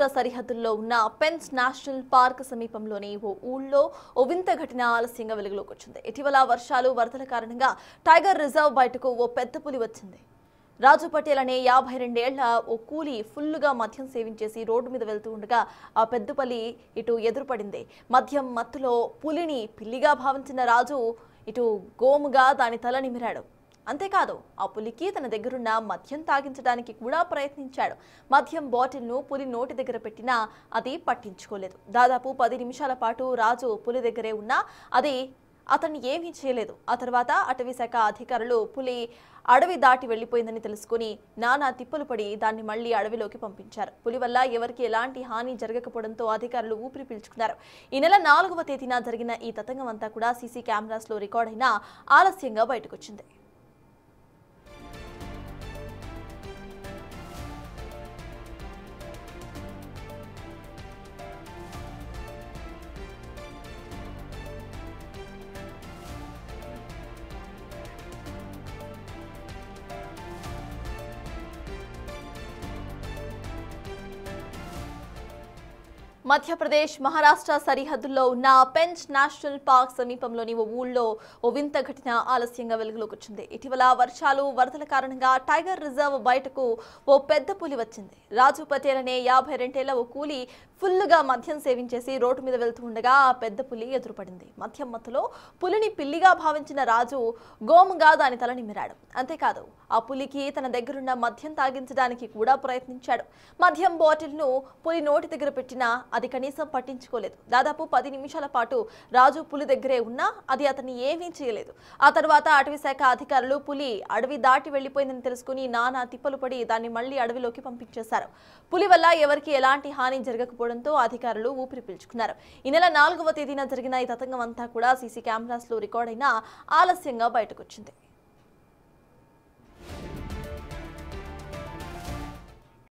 మహారాష్ట్ర సరిహద్దుల్లో ఉన్న pens national park సమీపంలోని ఓ ఊళ్ళో ఓ వింత ఘటన ఆలస్యంగా వెలుగులోకి వచ్చింది. ఇటీవల వర్షాలు వరదల కారణంగా టైగర్ రిజర్వ్ బయటకు ఓ పెద్ద పులి వచ్చింది. రాజు పటేల్ అనే 52 ఏళ్ల ఓ కూలీ ఫుల్లుగా మద్యం సేవించేసి రోడ్డు మీద వెళ్తూ ఉండగా ఆ పెద్ద పులి ఇటు ఎదురుపడింది. మద్యం మత్తులో పులిని పిల్లిగా భావించిన రాజు ఇటు గోముగా దాని తల నిమిరాడు. అంతేకాదు ఆ పులికి తన దగ్గరున్న మద్యం తాగించడానికి కూడా ప్రయత్నించాడు. మద్యం బాటిల్ను పులి నోటి దగ్గర పెట్టినా అది పట్టించుకోలేదు. దాదాపు 10 నిమిషాల పాటు రాజు పులి దగ్గరే ఉన్నా అది అతన్ని ఏమీ చేయలేదు. ఆ తర్వాత అటవీ శాఖ అధికారులు పులి అడవి దాటి వెళ్లిపోయిందని తెలుసుకుని నానా తిప్పలు పడి దాన్ని మళ్లీ అడవిలోకి పంపించారు. పులి వల్ల ఎవరికి ఎలాంటి హాని జరగకపోవడంతో అధికారులు ఊపిరి పీల్చుకున్నారు. ఈ నెల 4వ తేదీన జరిగిన ఈ తతంగం అంతా కూడా సీసీ కెమెరాస్ లో రికార్డ్ అయినా ఆలస్యంగా బయటకొచ్చింది. మధ్యప్రదేశ్ మహారాష్ట్ర సరిహద్దుల్లో ఉన్న పెన్స్ నేషనల్ పార్క్ సమీపంలోని ఓ ఊళ్ళో ఓ వింత ఘటన ఆలస్యంగా వెలుగులోకి వచ్చింది. ఇటీవల వర్షాలు వరదల కారణంగా టైగర్ రిజర్వ్ బయటకు ఓ పెద్ద పులి వచ్చింది. రాజు పటేల్ అనే 52 ఏళ్ల ఓ కూలీ ఫుల్లుగా మద్యం సేవించేసి రోడ్డు మీద వెళ్తూ ఉండగా ఆ పెద్ద పులి ఎదురుపడింది. మద్యం మత్తులో పులిని పిల్లిగా భావించిన రాజు గోముగా దాని తల నిమిరాడు. అంతేకాదు ఆ పులికి తన దగ్గరున్న మద్యం తాగించడానికి కూడా ప్రయత్నించాడు. మద్యం బాటిల్ను పులి నోటి దగ్గర పెట్టినా అది కనీసం పట్టించుకోలేదు. దాదాపు 10 నిమిషాల పాటు రాజు పులి దగ్గరే ఉన్నా అది అతన్ని ఏమీ చేయలేదు. ఆ తర్వాత అటవీ శాఖ అధికారులు పులి అడవి దాటి వెళ్లిపోయిందని తెలుసుకుని నానా తిప్పలు పడి దాన్ని మళ్లీ అడవిలోకి పంపించేశారు. పులి వల్ల ఎవరికి ఎలాంటి హాని జరగకపోవడంతో అధికారులు ఊపిరి పీల్చుకున్నారు. ఈ నెల 4వ తేదీన జరిగిన ఈ తతంగం అంతా కూడా సీసీ కెమెరాస్ లో రికార్డ్ అయినా ఆలస్యంగా బయటకొచ్చింది.